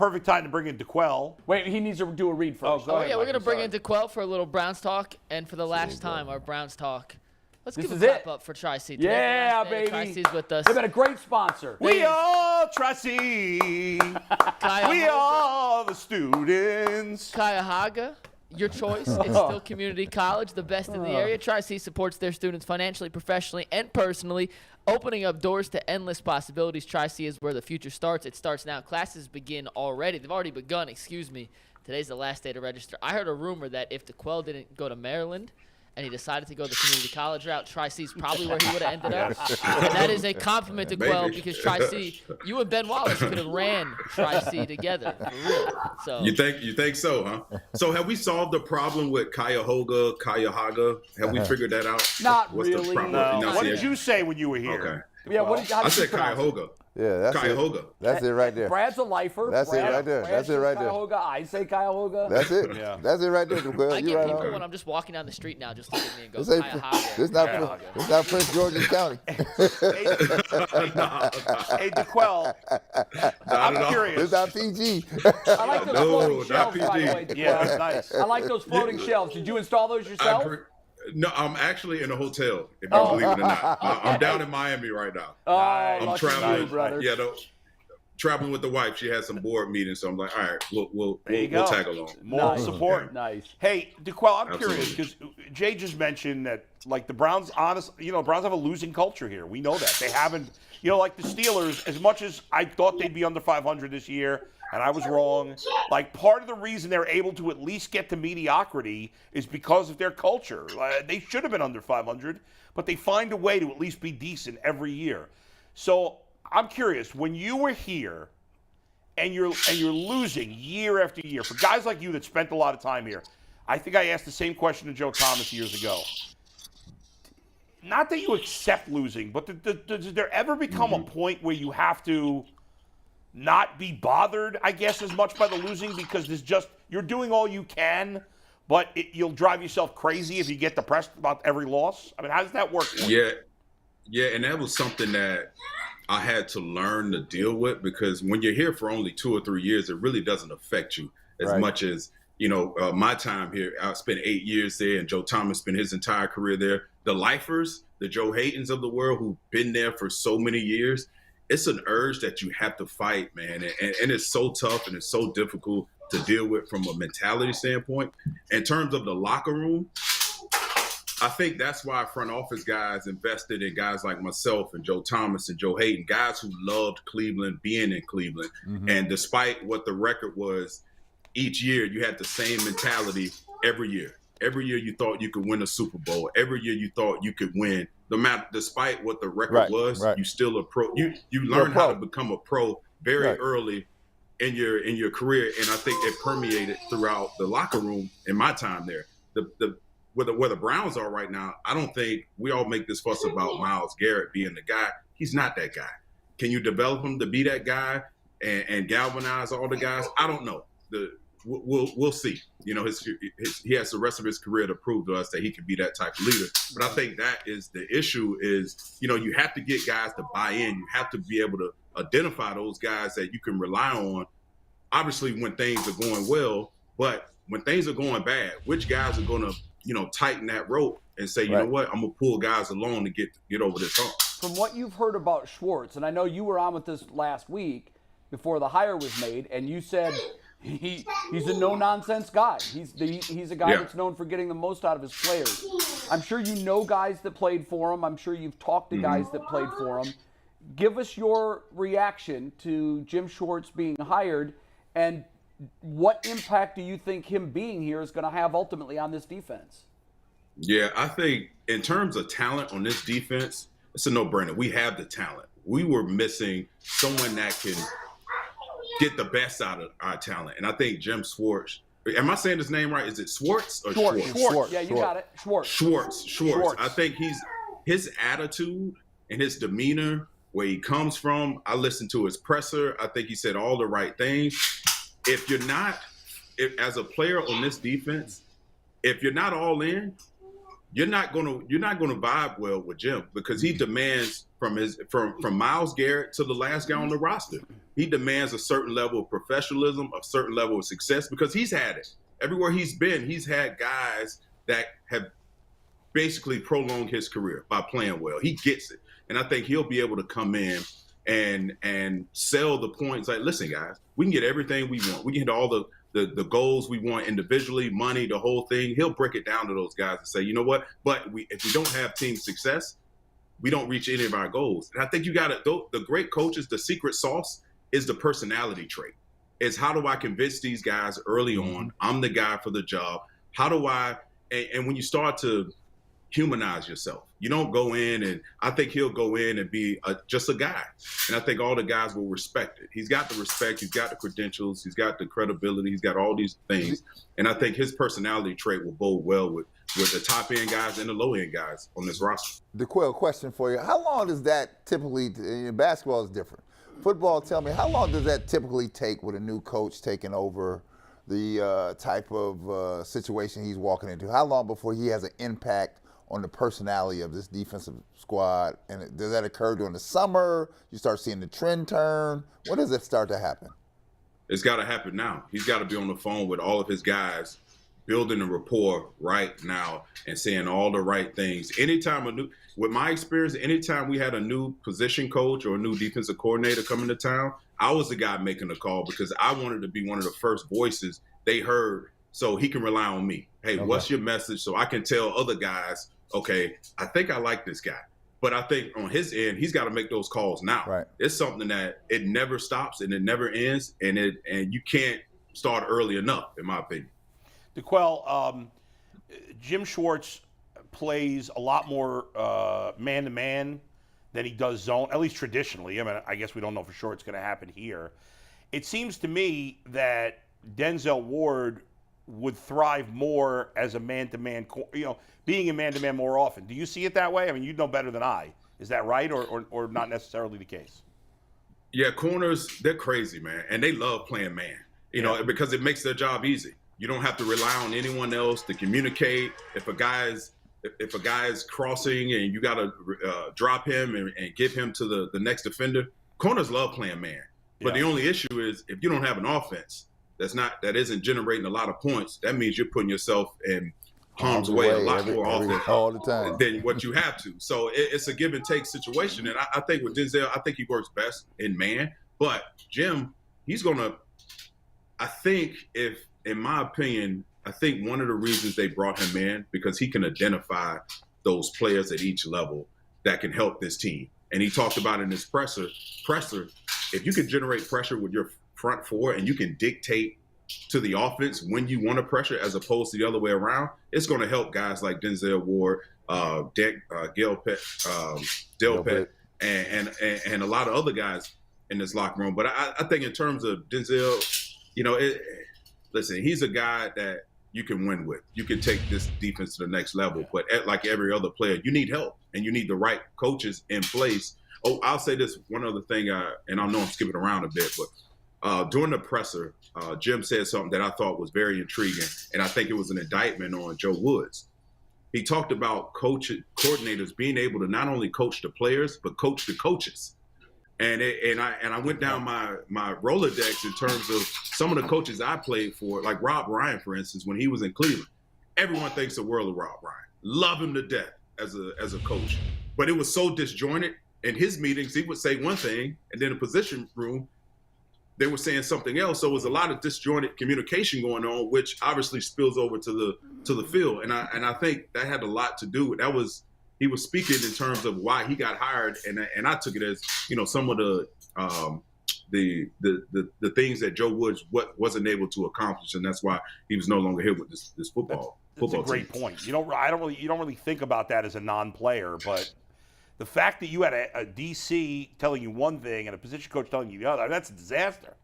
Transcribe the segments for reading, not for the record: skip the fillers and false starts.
perfect time to bring in DeQuell. Wait, he needs to do a read first. Oh, yeah, we're going to bring in DeQuell for a little Browns talk, and for the last time, our Browns talk. Let's give a clap up for Tri-C. Yeah, baby. Tri-C's with us. They've been a great sponsor. We are Tri-C. We are the students. Cuyahoga, your choice. It's still community college, the best in the area. Tri-C supports their students financially, professionally, and personally, opening up doors to endless possibilities. Tri-C is where the future starts. It starts now. Classes begin already. They've already begun, excuse me. Today's the last day to register. I heard a rumor that if DeQuell didn't go to Maryland and he decided to go the community college route, Tri-C is probably where he would have ended up. And that is a compliment to Quell, because Tri-C, you and Ben Wallace could have ran Tri-C together, for real. So you think so, huh? So have we solved the problem with Cuyahoga? Have we figured that out? Not What's really. The problem? No. What did you say when you were here? Okay. Yeah, I said Cuyahoga. Yeah, that's Cuyahoga. it. That's it right there. Brad's a lifer. That's it right there. Brad That's it says right there. Cuyahoga. I say Cuyahoga. That's it. Yeah. That's it right there. Well, I you get right people on. when I'm just walking down the street now just look at me and go, This ain't- Cuyahoga. It's not Prince George's County. Hey, DeQuell, I'm curious. It's not PG. I like those floating shelves, by the way. Yeah, that's nice. I like those floating shelves. Did you install those yourself? No, I'm actually in a hotel, if you believe it or not. I'm down in Miami right now. I'm lucky traveling. you, brother. Traveling with the wife. She had some board meetings, so I'm like, all right, we'll tag along. More support. Nice. Hey, DeQuell, I'm Absolutely. curious because Jay just mentioned that, like, the Browns, Browns have a losing culture here. We know that. They haven't, like the Steelers, as much as I thought they'd be under 500 this year, and I was wrong, like, part of the reason they're able to at least get to mediocrity is because of their culture. They should have been under 500, but they find a way to at least be decent every year. So I'm curious, when you were here and you're losing year after year, for guys like you that spent a lot of time here, I think I asked the same question to Joe Thomas years ago. Not that you accept losing, but does there ever become a point where you have to not be bothered, I guess, as much by the losing, because you're doing all you can, but you'll drive yourself crazy if you get depressed about every loss? I mean, how does that work for you? Yeah, and that was something that I had to learn to deal with, because when you're here for only 2 or 3 years, it really doesn't affect you as much as, my time here. I spent 8 years there, and Joe Thomas spent his entire career there. The lifers, the Joe Haytons of the world who've been there for so many years, it's an urge that you have to fight, man. And it's so tough and it's so difficult to deal with from a mentality standpoint. In terms of the locker room, I think that's why front office guys invested in guys like myself and Joe Thomas and Joe Hayton, guys who loved Cleveland, being in Cleveland. Mm-hmm. And despite what the record was each year, you had the same mentality every year. Every year you thought you could win a Super Bowl. Every year you thought you could win. No matter, despite what the record was, you still a pro. You learn how to become a pro very early in your career, and I think it permeated throughout the locker room in my time there. Where the Browns are right now, I don't think we all make this fuss about Myles Garrett being the guy. He's not that guy. Can you develop him to be that guy and galvanize all the guys? I don't know. We'll see. He has the rest of his career to prove to us that he can be that type of leader. But I think that is the issue is, you have to get guys to buy in. You have to be able to identify those guys that you can rely on, obviously when things are going well, but when things are going bad, which guys are going to, tighten that rope and say, you know what, I'm going to pull guys along to get over this hump. From what you've heard about Schwartz, and I know you were on with this last week before the hire was made, and you said he's a no-nonsense guy. He's a guy that's known for getting the most out of his players. I'm sure you know guys that played for him. I'm sure you've talked to guys that played for him. Give us your reaction to Jim Schwartz being hired, and what impact do you think him being here is going to have ultimately on this defense? Yeah, I think in terms of talent on this defense, it's a no-brainer. We have the talent. We were missing someone that can get the best out of our talent. And I think Jim Schwartz, am I saying his name right? Is it Schwartz or Schwartz. Yeah, you got it. Schwartz. I think his attitude and his demeanor, where he comes from, I listened to his presser. I think he said all the right things. If as a player on this defense, if you're not all in, you're not gonna vibe well with Jim, because he demands from Myles Garrett to the last guy on the roster. He demands a certain level of professionalism, a certain level of success, because he's had it. Everywhere he's been, he's had guys that have basically prolonged his career by playing well. He gets it. And I think he'll be able to come in and sell the points like, listen, guys, we can get everything we want. We can hit all the goals we want individually, money, the whole thing. He'll break it down to those guys and say, you know what? But if we don't have team success, we don't reach any of our goals. And I think you got to, the great coaches, the secret sauce is the personality trait. It's how do I convince these guys early on, I'm the guy for the job. How do I, and when you start to humanize yourself, you don't go in, and I think he'll go in and be just a guy. And I think all the guys will respect it. He's got the respect, he's got the credentials, he's got the credibility, he's got all these things. And I think his personality trait will bode well with the top end guys and the low end guys on this roster. DeQuell, question for you. How long does that typically, basketball is different. Football, tell me, how long does that typically take with a new coach taking over the type of situation he's walking into? How long before he has an impact on the personality of this defensive squad? And does that occur during the summer? You start seeing the trend turn? When does it start to happen? It's got to happen now. He's got to be on the phone with all of his guys, building a rapport right now and saying all the right things. With my experience, anytime we had a new position coach or a new defensive coordinator coming to town, I was the guy making the call because I wanted to be one of the first voices they heard so he can rely on me. Hey, what's your message? So I can tell other guys, okay, I think I like this guy. But I think on his end, he's got to make those calls now. Right. It's something that it never stops and it never ends, and you can't start early enough, in my opinion. DeQuell, Jim Schwartz plays a lot more man-to-man than he does zone, at least traditionally. I mean, I guess we don't know for sure it's going to happen here. It seems to me that Denzel Ward would thrive more as a man-to-man, being a man-to-man more often. Do you see it that way? I mean, you know better than I. Is that right or not necessarily the case? Yeah, corners, they're crazy, man, and they love playing man, because it makes their job easy. You don't have to rely on anyone else to communicate. If a guy is crossing and you got to drop him and give him to the next defender, corners love playing man. But the only issue is if you don't have an offense that isn't generating a lot of points, that means you're putting yourself in harm's way a lot more often all the time than what you have to. So it's a give and take situation. And I think with Denzel, I think he works best in man. But Jim, in my opinion, I think one of the reasons they brought him in because he can identify those players at each level that can help this team. And he talked about in his presser, if you can generate pressure with your front four and you can dictate to the offense when you want to pressure as opposed to the other way around, it's going to help guys like Denzel Ward, Delpit, and a lot of other guys in this locker room. But I think in terms of Denzel, listen, he's a guy that you can win with. You can take this defense to the next level. But like every other player, you need help, and you need the right coaches in place. Oh, I'll say this one other thing, and I know I'm skipping around a bit, but during the presser, Jim said something that I thought was very intriguing, and I think it was an indictment on Joe Woods. He talked about coordinators being able to not only coach the players, but coach the coaches. And I went down my Rolodex in terms of some of the coaches I played for, like Rob Ryan, for instance, when he was in Cleveland. Everyone thinks the world of Rob Ryan. Love him to death as a coach. But it was so disjointed. In his meetings, he would say one thing, and then in the position room, they were saying something else. So it was a lot of disjointed communication going on, which obviously spills over to the field. And I think that had a lot to do with that. He was speaking in terms of why he got hired, and I took it as some of the things that Joe Woods wasn't able to accomplish, and that's why he was no longer here with this football. That's a great point. You don't really think about that as a non-player, but the fact that you had a DC telling you one thing and a position coach telling you the other, that's a disaster.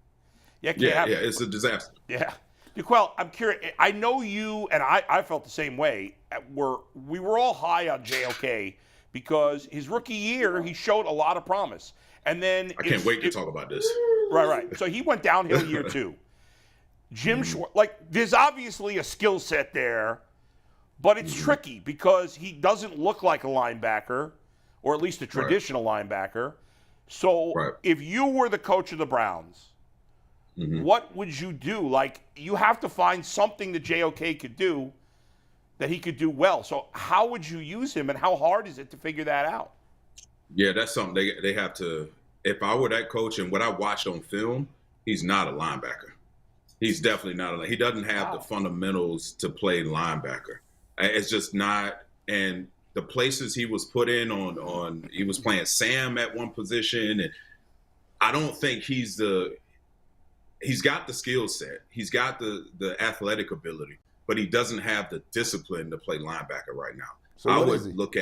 It's a disaster. Yeah. DeQuell, I'm curious. I know you, and I felt the same way. We were all high on JOK because his rookie year, he showed a lot of promise. And then I can't wait to talk about this. Right. So he went downhill year two. Jim Schwartz, there's obviously a skill set there, but it's tricky because he doesn't look like a linebacker, or at least a traditional linebacker. So Right. if you were the coach of the Browns, what would you do? Like, you have to find something that JOK could do that he could do well. So how would you use him, and how hard is it to figure that out? Yeah, that's something they have to. If I were that coach and what I watched on film, he's not a linebacker. He's definitely not he doesn't have the fundamentals to play linebacker. It's just not. And the places he was put in on he was playing Sam at one position, and I don't think he's got the skill set. He's got the athletic ability, but he doesn't have the discipline to play linebacker right now. So I what would is he? look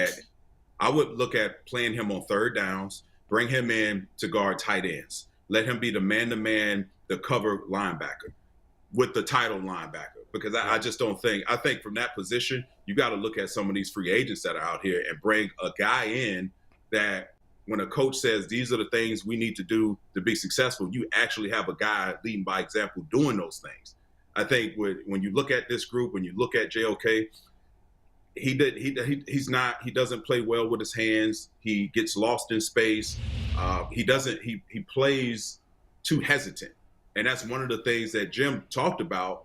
at playing him on third downs, bring him in to guard tight ends, let him be the man-to-man, the cover linebacker with the title linebacker. Because I just don't think – I think from that position, you got to look at some of these free agents that are out here and bring a guy in that when a coach says these are the things we need to do to be successful, you actually have a guy leading by example doing those things. I think when you look at this group, when you look at JOK, he doesn't play well with his hands. He gets lost in space. He plays too hesitant. And that's one of the things that Jim talked about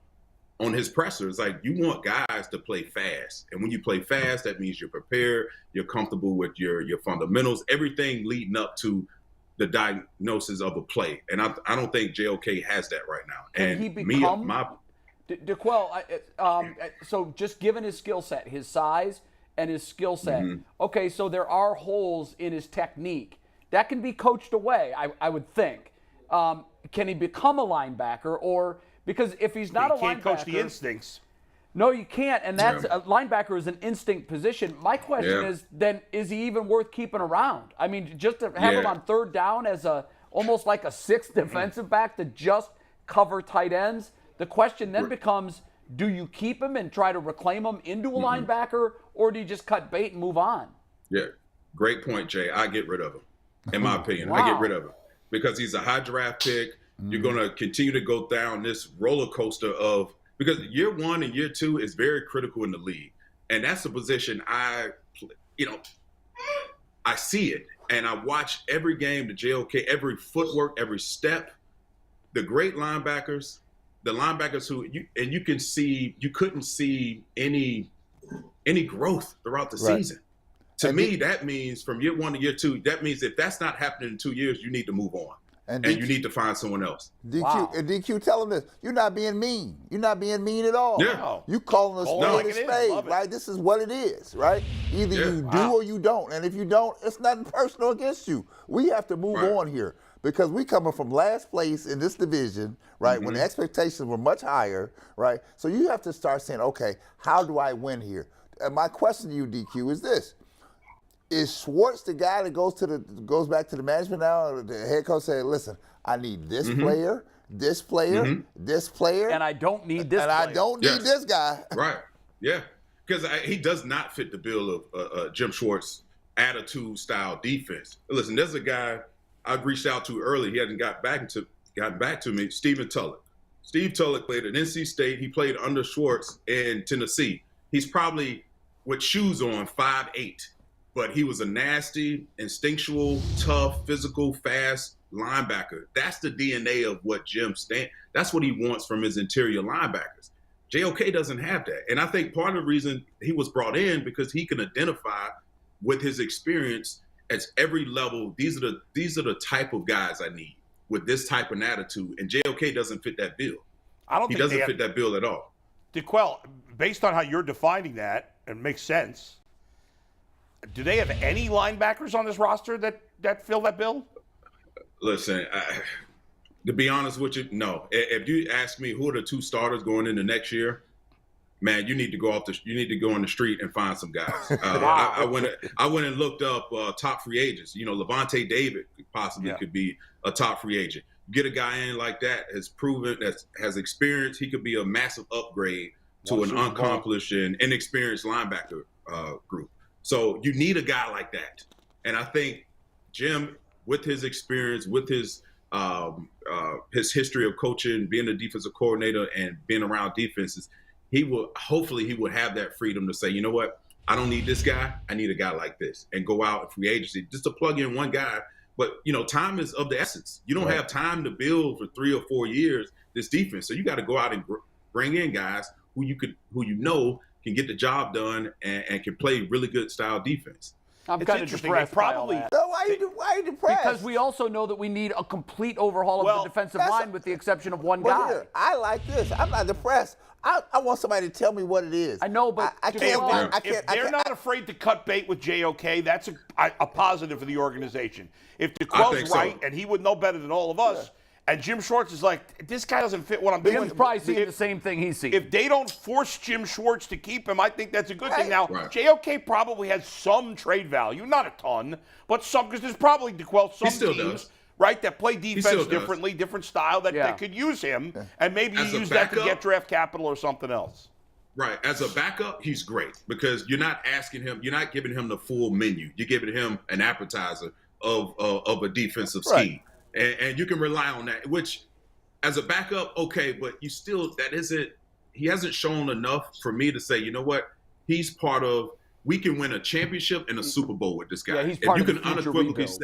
on his presser. It's like, you want guys to play fast. And when you play fast, that means you're prepared, you're comfortable with your fundamentals, everything leading up to the diagnosis of a play. And I don't think JOK has that right now. Can and he become DeQuell? So just given his skill set, his size and his skill set, okay, so there are holes in his technique that can be coached away, I would think. Can he become a linebacker? Or because if he's not a linebacker, you can't coach the instincts. No, you can't, and that's a linebacker is an instinct position. My question is, then, is he even worth keeping around? I mean, just to have him on third down as almost like a sixth defensive back to just cover tight ends. The question then becomes, do you keep him and try to reclaim him into a linebacker, or do you just cut bait and move on? Yeah, great point, Jay. I get rid of him, in my opinion. I get rid of him because he's a high draft pick. You're going to continue to go down this roller coaster of – because year one and year two is very critical in the league. And that's the position I see it. And I watch every game, the JOK, every footwork, every step. The great linebackers, the linebackers you couldn't see any growth throughout the season. To me, that means from year one to year two, that means if that's not happening in 2 years, you need to move on. And you need to find someone else. DQ, tell him this. You're not being mean. You're not being mean at all. Yeah. You calling a spade a spade, Love it. right? This is what it is, right? Either you do or you don't. And if you don't, it's nothing personal against you. We have to move on here because we coming from last place in this division, right, when the expectations were much higher, right? So you have to start saying, okay, how do I win here? And my question to you, DQ, is this. Is Schwartz the guy that goes back to the management now? The head coach said, "Listen, I need this player, this player, this player, and I don't need this. And player. I don't need this guy." Right? Yeah, because he does not fit the bill of Jim Schwartz attitude style defense. Listen, there's a guy I've reached out to early. He hasn't gotten back to me. Steve Tulloch. Steve Tulloch played at NC State. He played under Schwartz in Tennessee. He's probably with shoes on 5'8". But he was a nasty, instinctual, tough, physical, fast linebacker. That's the DNA of what Jim stands. That's what he wants from his interior linebackers. JOK doesn't have that. And I think part of the reason he was brought in because he can identify with his experience at every level. These are the type of guys I need with this type of attitude. And JOK doesn't fit that bill. He doesn't fit that bill at all. DeQuell, based on how you're defining that, it makes sense. Do they have any linebackers on this roster that fill that bill? Listen, to be honest with you, no. If you ask me who are the two starters going into next year, man, you need to go on the street and find some guys. I went and looked up top free agents. Levante David possibly could be a top free agent. Get a guy in like that has experience. He could be a massive upgrade to an unaccomplished and inexperienced linebacker group. So you need a guy like that. And I think Jim, with his experience, with his history of coaching, being a defensive coordinator and being around defenses, he will have that freedom to say, you know what, I don't need this guy. I need a guy like this, and go out in free agency just to plug in one guy But time is of the essence. You don't have time to build for 3 or 4 years this defense. So you got to go out and bring in guys who can get the job done and can play really good style defense. I'm It's kind of interesting. depressed. They probably- by all that. So why are you depressed? Because we also know that we need a complete overhaul of Well, the defensive line with the exception of one But guy. here, I like this. I'm not depressed. I want somebody to tell me what it is. I know, but I to can't. go on- If they're not afraid to cut bait with JOK, that's a positive for the organization. If think DeQuell's so. right, and he would know better than all of us, and Jim Schwartz is like, this guy doesn't fit what I'm doing. Jim's probably seeing the same thing he's seeing. If they don't force Jim Schwartz to keep him, I think that's a good thing. Now, Right. JOK probably has some trade value, not a ton, but some, because there's probably some still teams, does. right, that play still defense does. differently, different style, that could use him, and maybe As you a use that to backup- get draft capital or something else. Right. As a backup, he's great because you're not giving him the full menu. You're giving him an appetizer of a defensive scheme. And you can rely on that, which as a backup, okay, but he hasn't shown enough for me to say, you know what, he's part of, we can win a championship and a Super Bowl with this guy. Yeah, he's part if of you the can future unequivocally rebuild.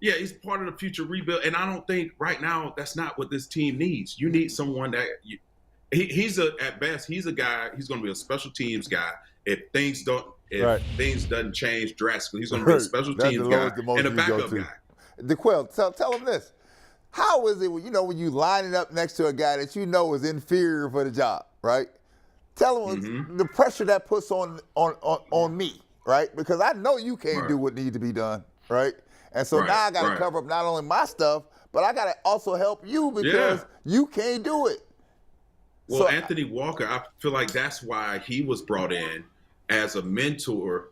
yeah, he's part of the future rebuild. And I don't think right now that's not what this team needs. You need someone that at best, he's a guy, he's going to be a special teams guy. If things doesn't change drastically, he's going to be a special teams guy and a backup guy. DeQuell, tell him this. How is it when you line it up next to a guy that you know is inferior for the job, right? Tell him the pressure that puts on me, right? Because I know you can't do what needs to be done, right? And so now I got to cover up not only my stuff, but I got to also help you because you can't do it. Well, So- Anthony Walker, I feel like that's why he was brought in as a mentor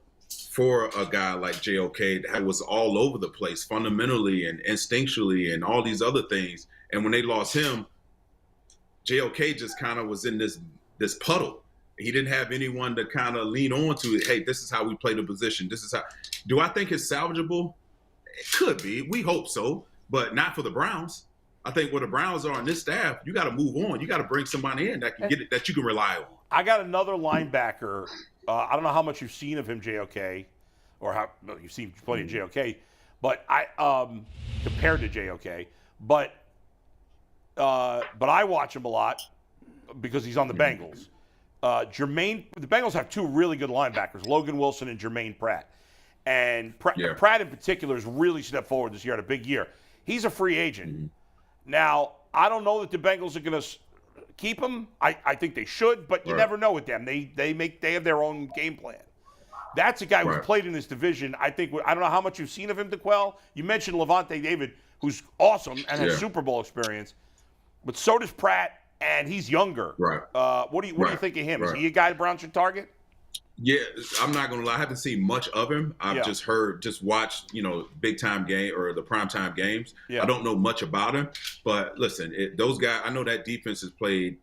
for a guy like JOK that was all over the place fundamentally and instinctually and all these other things. And when they lost him, JOK just kind of was in this puddle. He didn't have anyone to kind of lean on to. Hey, this is how we play the position. This is how. Do I think it's salvageable? It could be. We hope so, but not for the Browns. I think where the Browns are in this staff, you got to move on. You got to bring somebody in that can get it, that you can rely on. I got another linebacker. I don't know how much you've seen of him, JOK, or how you've seen plenty of JOK, but compared to JOK, but I watch him a lot because he's on the Bengals. The Bengals have two really good linebackers, Logan Wilson and Jermaine Pratt. And Pratt in particular has really stepped forward this year, had a big year. He's a free agent. Now, I don't know that the Bengals are going to keep him. I think they should, but you never know with them. They have their own game plan. That's a guy who's played in this division. I don't know how much you've seen of him, DeQuell. You mentioned Levante David, who's awesome and has Super Bowl experience, but so does Pratt, and he's younger. Right. What do you think of him? Is he a guy the Browns should target? Yeah, I'm not gonna lie. I haven't seen much of him. I've just watched, big time game or the primetime games. Yeah. I don't know much about him, but listen, those guys. I know that defense has played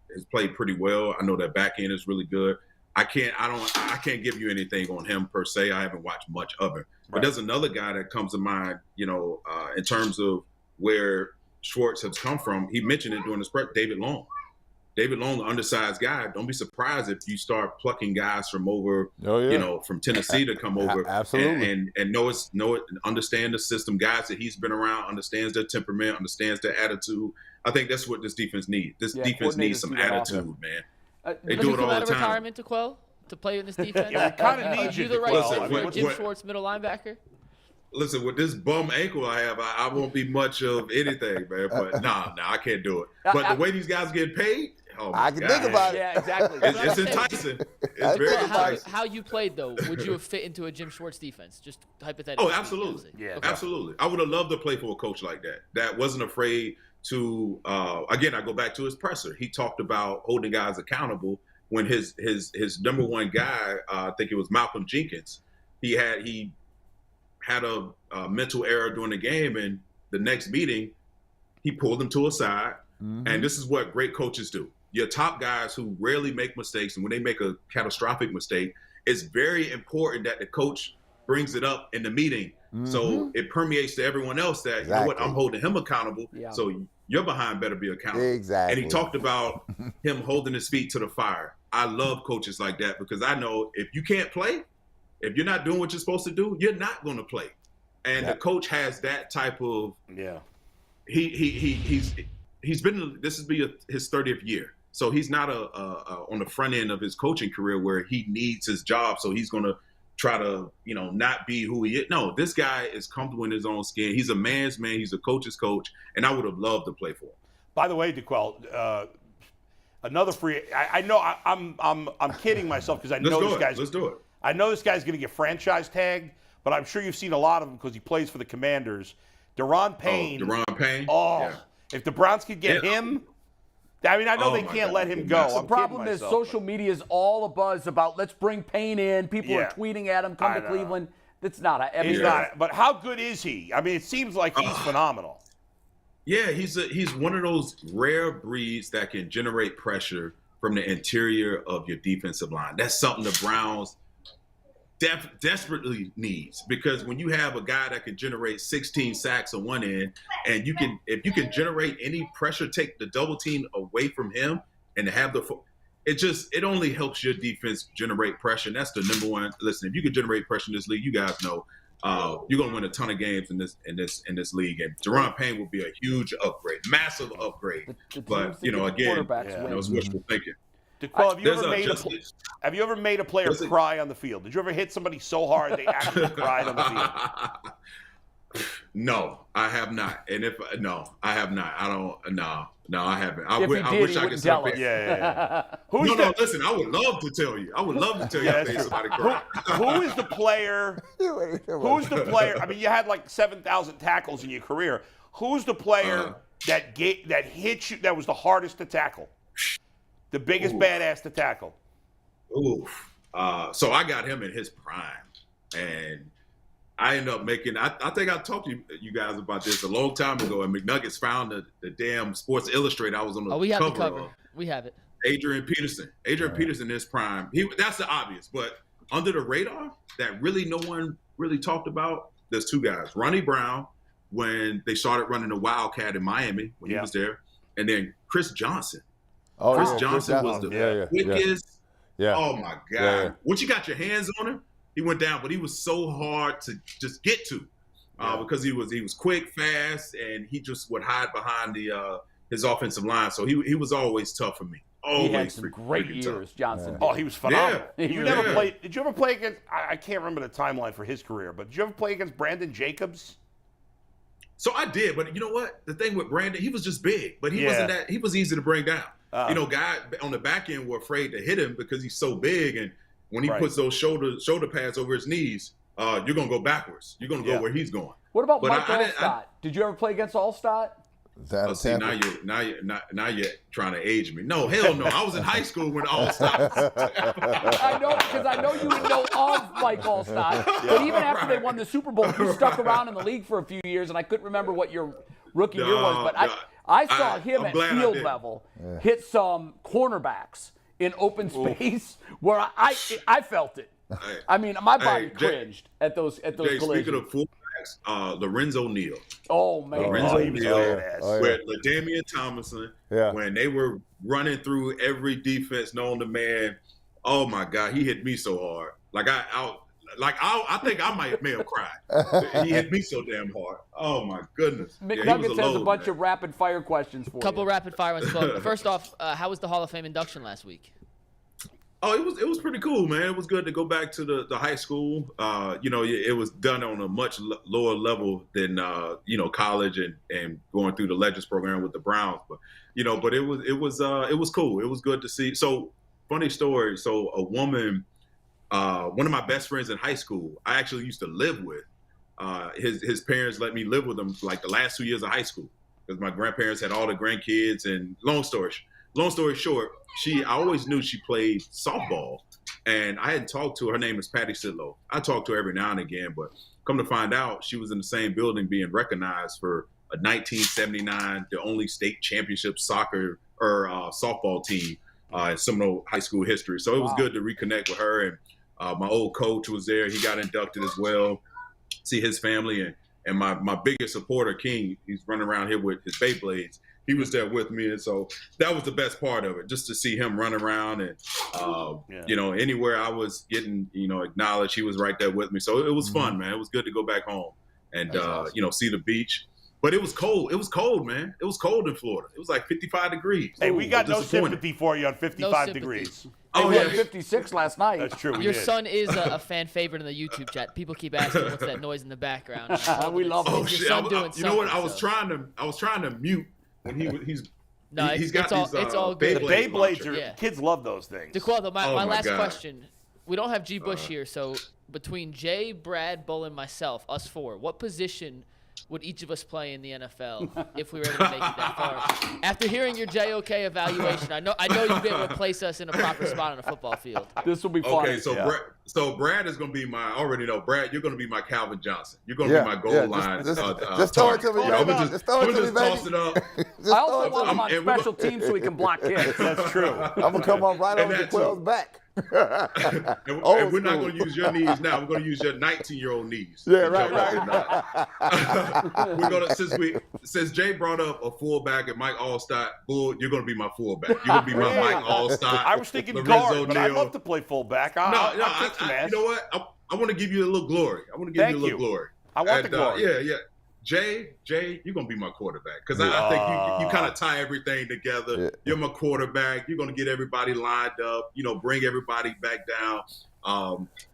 pretty well. I know that back end is really good. I can't give you anything on him per se. I haven't watched much of him. But there's another guy that comes to mind. In terms of where Schwartz has come from. He mentioned it during his press. David Long. David Long, the undersized guy, don't be surprised if you start plucking guys from over, from Tennessee to come over. Absolutely. And understand the system, guys that he's been around, understands their temperament, understands their attitude. I think that's what this defense needs. This defense needs some attitude, man. They Does do he it come all out the of time. retirement to Quell to play in this defense? Yeah, we kinda need Are you you the to right Quell. fit I for mean, Jim Schwartz, middle linebacker? Listen, with this bum ankle I have, I won't be much of anything, man. But nah, I can't do it. But the way these guys get paid, I can think about it. Yeah, exactly. It's enticing. It's very enticing. How you played, though, would you have fit into a Jim Schwartz defense? Just hypothetically. Oh, absolutely. Yeah, Okay. Absolutely. I would have loved to play for a coach like that. That wasn't afraid to, again, I go back to his presser. He talked about holding guys accountable when his number one guy, I think it was Malcolm Jenkins, he had a mental error during the game, and the next meeting, he pulled him to a side. And this is what great coaches do. Your top guys who rarely make mistakes, and when they make a catastrophic mistake, it's very important that the coach brings it up in the meeting. So it permeates to everyone else that, you know what, I'm holding him accountable. Yeah. So your behind better be accountable. Exactly. And he talked about him holding his feet to the fire. I love coaches like that because I know if you can't play, if you're not doing what you're supposed to do, you're not going to play. And the coach has that type of he's been this will be his 30th year. So he's not on the front end of his coaching career where he needs his job. So he's going to try to, not be who he is. No, this guy is comfortable in his own skin. He's a man's man. He's a coach's coach. And I would have loved to play for him. By the way, DeQuell, another free. I know I'm kidding myself because I know this guy's. Let's do it. I know this guy's going to get franchise tagged, but I'm sure you've seen a lot of him because he plays for the Commanders. Deron Payne. Deron Payne. If the Browns could get him. I mean, I know they can't let him go. The problem is social media is all abuzz about let's bring Payne in. People are tweeting at him, come to Cleveland. That's not. He's not. But how good is he? I mean, it seems like he's phenomenal. Yeah, he's one of those rare breeds that can generate pressure from the interior of your defensive line. That's something the Browns desperately needs, because when you have a guy that can generate 16 sacks on one end, and if you can generate any pressure, take the double team away from him, and have it only helps your defense generate pressure. And that's the number one. Listen, if you can generate pressure in this league, you guys know you're gonna win a ton of games in this league. And Deron Payne will be a huge upgrade, massive upgrade. But again, it's wishful thinking. DeQuell, have you ever made a player cry on the field? Did you ever hit somebody so hard they actually cried on the field? No, I have not. And I have not. I don't. No, I haven't. I wish I could tell it. Yeah. Listen, I would love to tell you. I would love to tell you I made somebody cry. Who is the player? Who's the player? I mean, you had like 7,000 tackles in your career. Who's the player that hit you? That was the hardest to tackle. The biggest badass to tackle. So I got him in his prime, and I ended up making. I think I talked to you guys about this a long time ago. And McNuggets found the damn Sports Illustrated. I was on the we have cover the cover. Of. We have it. Adrian Peterson. Peterson in his prime. That's the obvious, but under the radar that really no one really talked about. There's two guys: Ronnie Brown, when they started running the Wildcat in Miami when he was there, and then Chris Johnson. Chris Johnson was the quickest. Yeah. Oh my God! Yeah. Once you got your hands on him, he went down. But he was so hard to just get to, because he was quick, fast, and he just would hide behind his offensive line. So he was always tough for me. Always. He had some great years, Johnson. Oh, he was phenomenal. Yeah. You never played? Did you ever play against? I can't remember the timeline for his career, but did you ever play against Brandon Jacobs? So I did, but you know what? The thing with Brandon, he was just big, but he wasn't that. He was easy to bring down. Guys on the back end were afraid to hit him because he's so big, and when he puts those shoulder pads over his knees, you're gonna go backwards. You're gonna go where he's going. What about Mike Allstott? Did you ever play against Allstott? See, now you're trying to age me. No, hell no. I was in high school when Allstott. I know, because I know you would know of Mike Allstott. But even after they won the Super Bowl, you stuck around in the league for a few years, and I couldn't remember what your rookie year was. But I saw him at field level hit some cornerbacks in open space where I felt it. I mean, my body cringed at those collisions. Speaking of fullbacks, Lorenzo Neal. Oh man, Lorenzo Neal with LaDainian Tomlinson. When they were running through every defense known to man. Oh my God, he hit me so hard. I think I may have cried. He hit me so damn hard. Oh my goodness. McNuggets has a bunch of rapid fire questions for you. Couple rapid fire ones. First off, how was the Hall of Fame induction last week? Oh, it was pretty cool, man. It was good to go back to the high school. It was done on a much lower level than college and going through the Legends program with the Browns. But it was cool. It was good to see. So funny story. So a woman, one of my best friends in high school, I actually used to live with. His parents let me live with him for like the last 2 years of high school because my grandparents had all the grandkids. And long story short, I always knew she played softball, and I hadn't talked to her. Her name is Patty Sidlow. I talk to her every now and again, but come to find out, she was in the same building being recognized for a 1979, the only state championship soccer or softball team in Seminole high school history. So it was good to reconnect with her, and my old coach was there. He got inducted as well. See his family, and my biggest supporter, King, he's running around here with his Beyblades. He was there with me, and so that was the best part of it, just to see him run around and, anywhere I was getting, acknowledged, he was right there with me. So it was fun, man. It was good to go back home and see the beach. But it was cold. It was cold, man. It was cold in Florida. It was like 55 degrees. Hey, we got no Disappointing. sympathy for you on 55 degrees. They Oh won yeah. 56 last night. That's true. we Your did. son is a fan favorite in the YouTube chat. People keep asking what's that noise in the background. We love It's it. Oh your shit! son doing You know what? something, I was trying to mute when he's No, he's got these it's all good. The Beyblade Beyblades launcher. are Yeah. kids love those things. DeQuell, my Oh my last God. question. We don't have G. Bush here, so between Jay, Brad, Bull, and myself, us four, what position would each of us play in the NFL if we were able to make it that far? After hearing your JOK evaluation, I know you'd be able to place us in a proper spot on a football field. This will be fun. Okay, so Yeah. Brad is going to be my. I already know, Brad. You're going to be my Calvin Johnson. You're going to Yeah, be my goal yeah, line. just throw it to me, Yeah, I'm baby. gonna Just throw it to me, just toss baby. it up. I also want him I'm- on and we're special teams so he can block kicks. That's true. I'm going to come on right And over that DeQuell's too. back. And Old we're not school. going to use your knees now. We're going to use your 19-year-old knees. Yeah, To right, jump over. We're gonna since Jay brought up a fullback and Mike Allstott, Bull, you're going to be my fullback. You're going to be my Mike Allstott. I was thinking Lorenzo guard, but I'd Neal. love to play fullback. No, I'll kick some ass. you know what? I want to give you a little glory. I want to give Thank you a little you. glory. I want the glory. Yeah. Jay, you're gonna be my quarterback because I think you kind of tie everything together. Yeah. You're my quarterback. You're gonna get everybody lined up. Bring everybody back down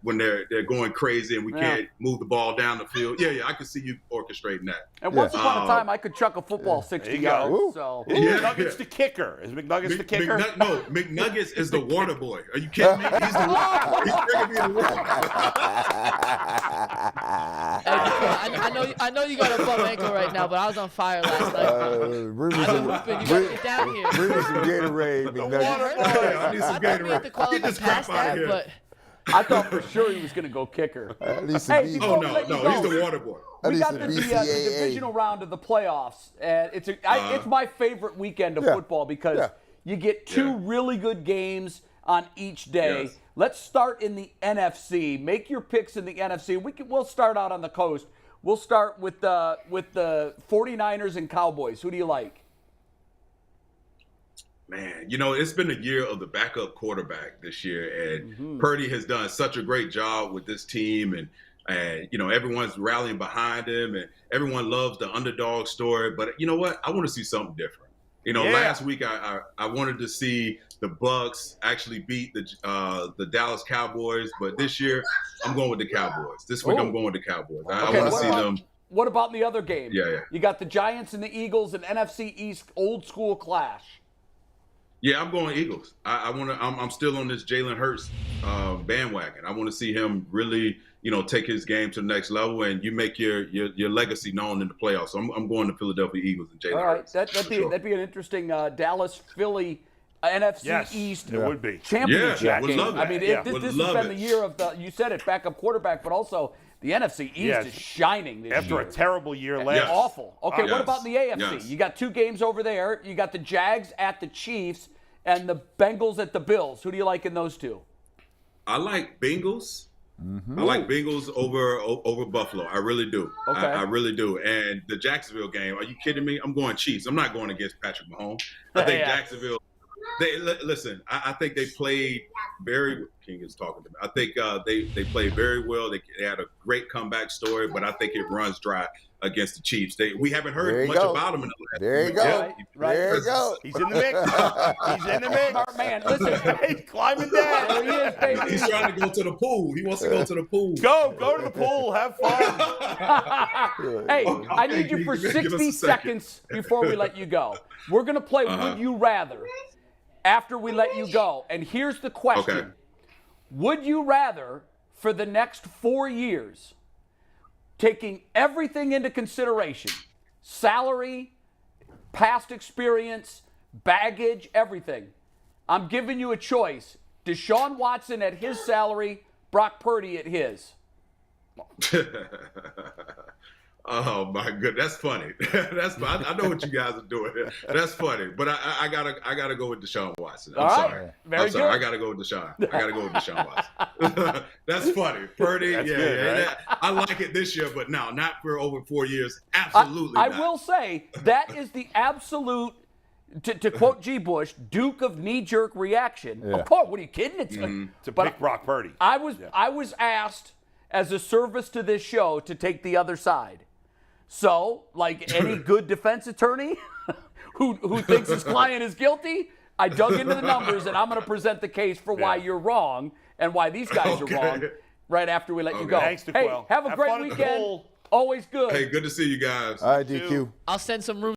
when they're going crazy and we can't move the ball down the field. Yeah, I can see you orchestrating that. And once upon a time, I could chuck a football 60 There you go. yards. Ooh. So Is McNuggets the kicker? Is McNuggets the kicker? McNuggets is the water boy. Are you kidding me? He's bringing me the water. I know you got a bum ankle right now, but I was on fire last night. Bring me I've been some, hooping. You gotta get down here. bring me some Gatorade, McNuggets. I need some I thought we had Gatorade. to qualify Get this crap past out of that, here. but I thought for sure he was going to go kicker. I need some Hey, B- before Oh we no, let you no, go, he's the water boy. I we need got some the BCAA. divisional round of the playoffs, and it's my favorite weekend of Yeah. football because Yeah. you get two Yeah. really good games on each day. Yes. Let's start in the NFC. Make your picks in the NFC. We'll start out on the coast. We'll start with the 49ers and Cowboys. Who do you like? Man, it's been a year of the backup quarterback this year, and Purdy has done such a great job with this team, and everyone's rallying behind him, and everyone loves the underdog story. But you know what? I want to see something different. Last week I wanted to see the Bucks actually beat the Dallas Cowboys, but this year I'm going with the Cowboys. This week I'm going with the Cowboys. I Okay, want to see them. What about the other game? Yeah. You got the Giants and the Eagles, an NFC East old school clash. Yeah, I'm going Eagles. I'm still on this Jalen Hurts bandwagon. I want to see him really, take his game to the next level, and you make your legacy known in the playoffs. So I'm going to Philadelphia Eagles and Jalen All right, Hurts. that'd be an interesting Dallas Philly NFC Yes, East it would be. championship Yeah, would game. love I it. mean, Yeah. this Would has love been it. the year of you said it, backup quarterback, but also the NFC East Yes. is shining this After year. a terrible year It's last. Yes. awful. Okay, Yes. what about in the AFC? Yes. You got two games over there. You got the Jags at the Chiefs and the Bengals at the Bills. Who do you like in those two? I like Bengals. I like Bengals over Buffalo. I really do. Okay. I really do. And the Jacksonville game, are you kidding me? I'm going Chiefs. I'm not going against Patrick Mahomes. I think Yeah. Jacksonville. Listen. I think they played very. King is talking to me. I think they played very well. They had a great comeback story, but I think it runs dry against the Chiefs. We haven't There heard you much go. about them in the last. There you week. go. Right, right. There you go. He's in the mix. He's in the mix. Smart man, listen. He's climbing There down. he is, baby. He's trying to go to the pool. He wants to go to the pool. Go to the pool. Have fun. Hey, I need you for Give us a 60 second. seconds before we let you go. We're going to play Would You Rather after we let you go. And here's the question. Okay. Would you rather, for the next 4 years, taking everything into consideration, salary, past experience, baggage, everything, I'm giving you a choice. Deshaun Watson at his salary, Brock Purdy at his. Oh my goodness, that's funny. I know what you guys are doing. That's funny, but I gotta go with Deshaun Watson. I'm All right. sorry. Very I'm sorry. good. I gotta go with Deshaun. Watson. That's funny. Purdy, That's yeah, good, right? I like it this year, but no, not for over 4 years. Absolutely I not. will say that is the absolute, to quote G. Bush, Duke of knee-jerk reaction. Yeah. Of course, what are you kidding? It's To but pick Brock Purdy. I was asked as a service to this show to take the other side. So, like any good defense attorney who thinks his client is guilty, I dug into the numbers, and I'm going to present the case for why you're wrong and why these guys are wrong right after we let you go. Thanks, hey, DeQuell. have a great fun at the weekend. pool. Always good. Hey, good to see you guys. All right, DQ. I'll send some room.